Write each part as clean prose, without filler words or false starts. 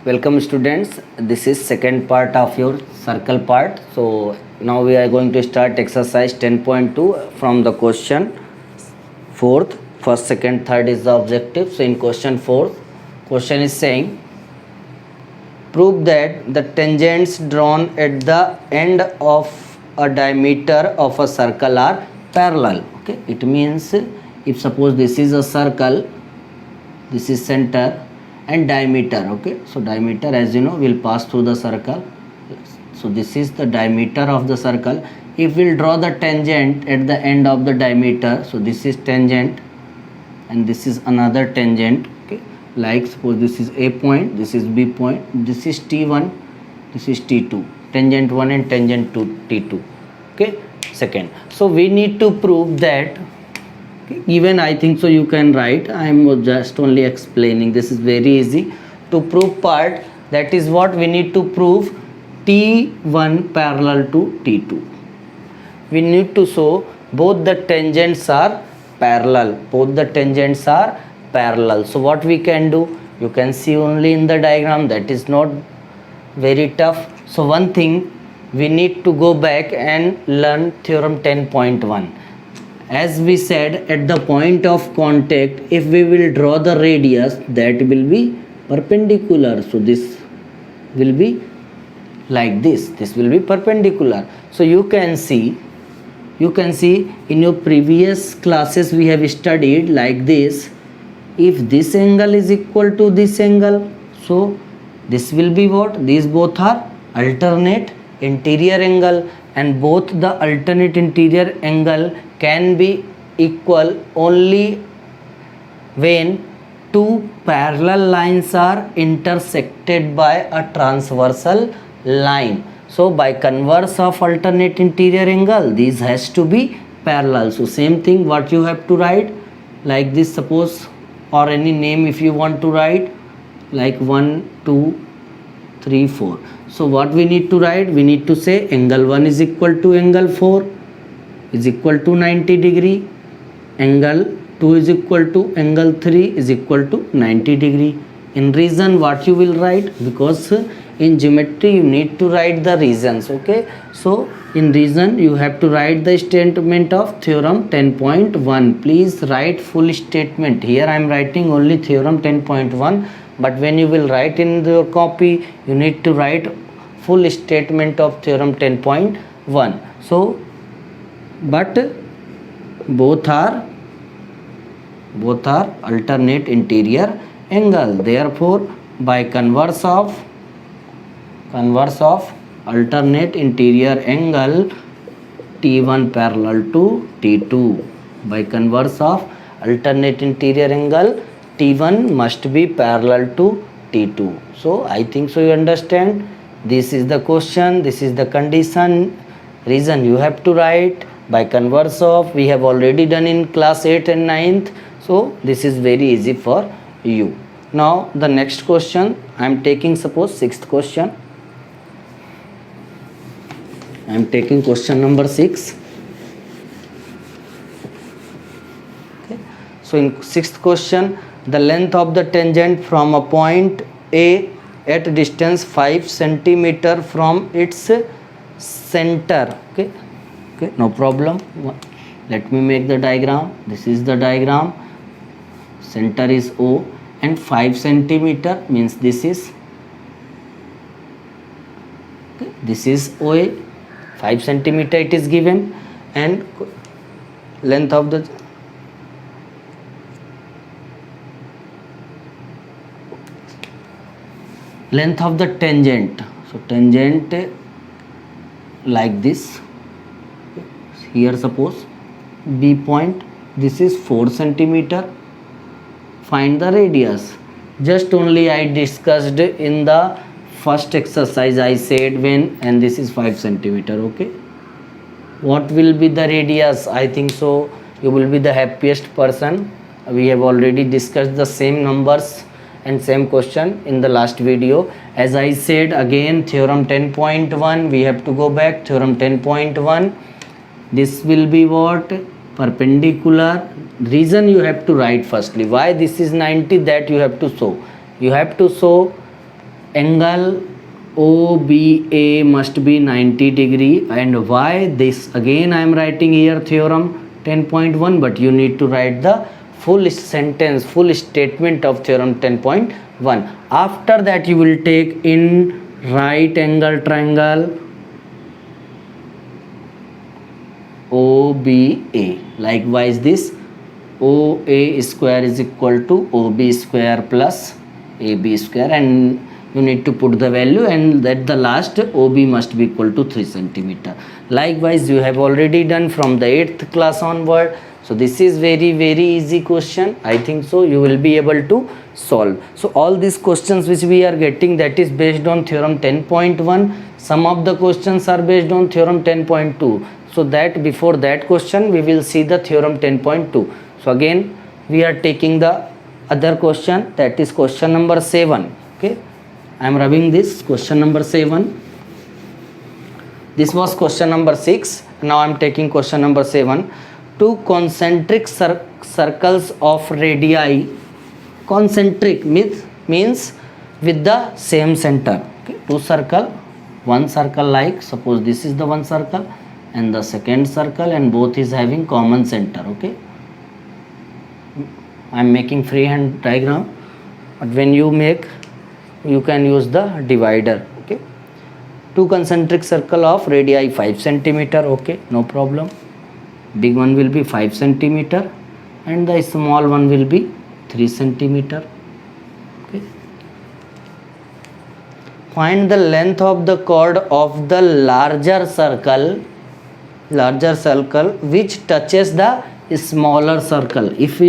Welcome students. This is second part of your circle part. So now we are going to start exercise 10.2 from the question fourth. First, second, third is the objective. So in question fourth, question is saying prove that the tangents drawn at the end of a diameter of a circle are parallel. Okay, it means if suppose this is a circle, this is center and diameter. Okay, so diameter, as you know, will pass through the circle. So this is the diameter of the circle. If we'll draw the tangent at the end of the diameter, so this is tangent and this is another tangent. Okay, like suppose this is A point, this is B point, this is T1, this is T2, tangent 1 and tangent 2 T2. Okay, second, so we need to prove that even I think so you can write. I am just only explaining. This is very easy to prove part. That is what we need to prove. T1 parallel to T2. We need to show both the tangents are parallel. Both the tangents are parallel. So what we can do? You can see only in the diagram. That is not very tough. So one thing, we need to go back and learn theorem 10.1. As we said, at the point of contact, if we will draw the radius, that will be perpendicular. So this will be like this. This will be perpendicular. So you can see in your previous classes we have studied like this. If this angle is equal to this angle, so this will be what? These both are alternate interior angle, and both the alternate interior angle can be equal only when two parallel lines are intersected by a transversal line. So by converse of alternate interior angle, these has to be parallel. So same thing what you have to write like this, suppose, or any name if you want to write like 1 2 3 4. So what we need to write? We need to say angle 1 is equal to angle 4 is equal to 90 degree, angle 2 is equal to angle 3 is equal to 90 degree. In reason what you will write? Because in geometry you need to write the reasons. Okay, so in reason you have to write the statement of theorem 10.1. Please write full statement. Here I am writing only theorem 10.1, but when you will write in the copy, you need to write full statement of theorem 10.1. So but both are alternate interior angle. Therefore by converse of alternate interior angle, T1 parallel to T2. By converse of alternate interior angle, T1 must be parallel to T2. So I think so you understand. This is the question, this is the condition. Reason you have to write by converse of, we have already done in class 8 and 9th. So this is very easy for you. Now the next question, I am taking suppose 6th question. I am taking question number 6. Okay. So in 6th question, the length of the tangent from a point A at distance 5 centimeter from its center. Okay, no problem. Let me make the diagram. This is the diagram. Center is O and 5 centimeter means this is OA. 5 centimeter it is given, and length of the tangent. So tangent like this. Here suppose B point, this is 4 centimeter. Find the radius. Just only I discussed in the first exercise. I said when, and this is 5 centimeter. Okay, what will be the radius? I think so you will be the happiest person. We have already discussed the same numbers and same question in the last video. As I said again, theorem 10.1, we have to go back. Theorem 10.1, this will be what? Perpendicular. Reason you have to write firstly. Why this is 90, that you have to show. You have to show angle OBA must be 90 degree. And why this? Again I am writing here theorem 10.1, but you need to write the full sentence, full statement of theorem 10.1. After that you will take in right angle triangle OBA. Likewise this OA square is equal to OB square plus AB square, and you need to put the value, and that the last OB must be equal to 3 centimeter. Likewise you have already done from the 8th class onward. So this is very easy question. I think so you will be able to solve. So all these questions which we are getting, that is based on theorem 10.1. some of the questions are based on theorem 10.2. so that before that question we will see the theorem 10.2. so again we are taking the other question, that is question number 7. Okay, I am rubbing this question number 7. This was question number 6. Now I am taking question number 7. Two concentric circles of radii. Concentric means with the same center. Okay, two circle, one circle, like suppose this is the one circle and the second circle, and both is having common center. Okay, I am making freehand diagram, but when you make, you can use the divider. Okay, two concentric circle of radii 5 centimeter. Okay, no problem. Big one will be 5 centimeter and the small one will be 3 centimeter. Okay, find the length of the chord of the larger circle which touches the smaller circle. If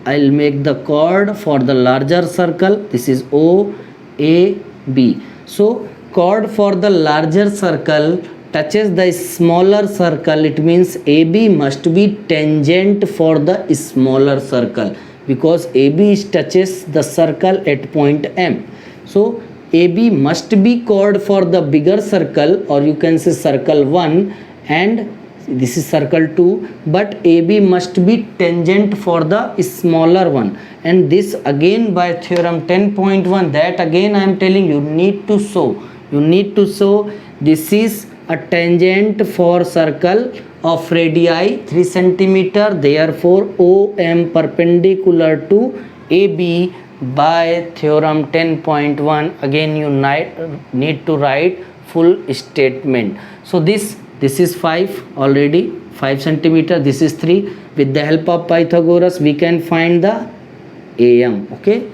I'll make the chord for the larger circle, this is OAB. So chord for the larger circle touches the smaller circle, it means AB must be tangent for the smaller circle, because AB touches the circle at point M. So AB must be chord for the bigger circle, or you can say circle 1, and this is circle 2, but AB must be tangent for the smaller one. And this again by theorem 10.1, that again I am telling you need to show. This is a tangent for circle of radii 3 centimeter. Therefore OM perpendicular to AB by theorem 10.1. Again you need to write full statement. So this is 5 already, 5 centimeter, this is 3. With the help of Pythagoras we can find the AM. Okay,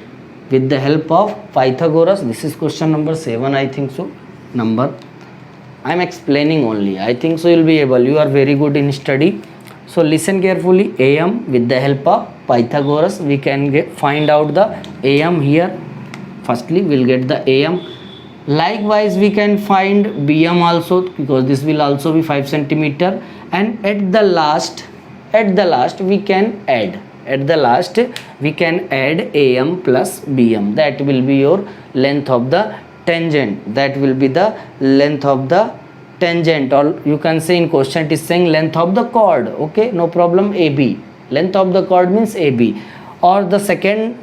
with the help of Pythagoras. This is question number 7, I think so. I am explaining only. I think so you will be able. You are very good in study. So listen carefully. AM, with the help of Pythagoras we can find out the AM here. Firstly we will get the AM. Likewise we can find BM also, because this will also be 5 centimeter. And at the last we can add. AM plus BM. That will be your length of the tangent. That will be the length of the tangent, or you can say in question it is saying length of the chord. Okay, no problem. AB, length of the chord means AB. Or the second,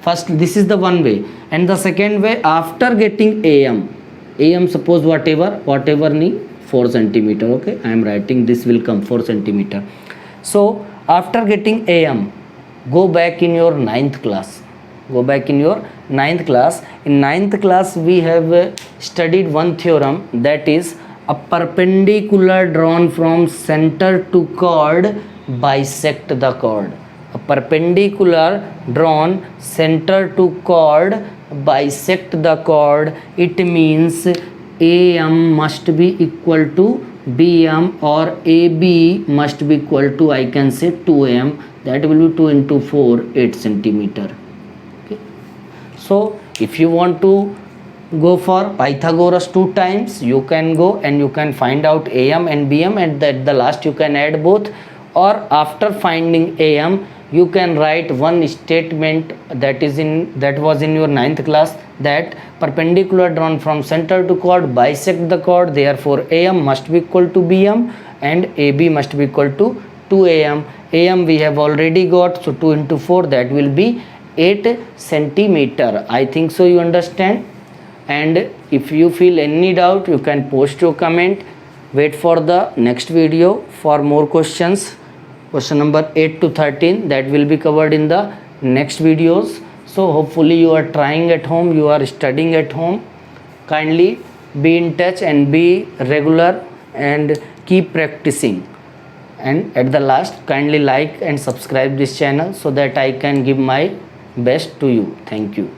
first this is the one way, and the second way, after getting AM suppose whatever need 4 centimeter. Okay, I am writing this will come 4 centimeter. So after getting AM, go back in your 9th class. In 9th class we have studied one theorem, that is a perpendicular drawn from center to chord bisect the chord. A perpendicular drawn center to chord bisect the chord. It means AM must be equal to BM, or AB must be equal to, I can say, 2M. That will be 2 into 4, 8 centimeter. Okay. So if you want to go for Pythagoras 2 times, you can go and you can find out AM and BM, and at the last you can add both. Or after finding AM, you can write one statement that was in your 9th class, that perpendicular drawn from center to chord bisect the chord. Therefore AM must be equal to BM and AB must be equal to 2AM. AM we have already got, so 2 into 4, that will be 8 centimeter. I think so you understand. and if you feel any doubt you can post your comment. Wait for the next video for more questions, question number 8 to 13, that will be covered in the next videos. So hopefully you are trying at home, you are studying at home. Kindly be in touch and be regular and keep practicing. And at the last, kindly like and subscribe this channel so that I can give my best to you. Thank you.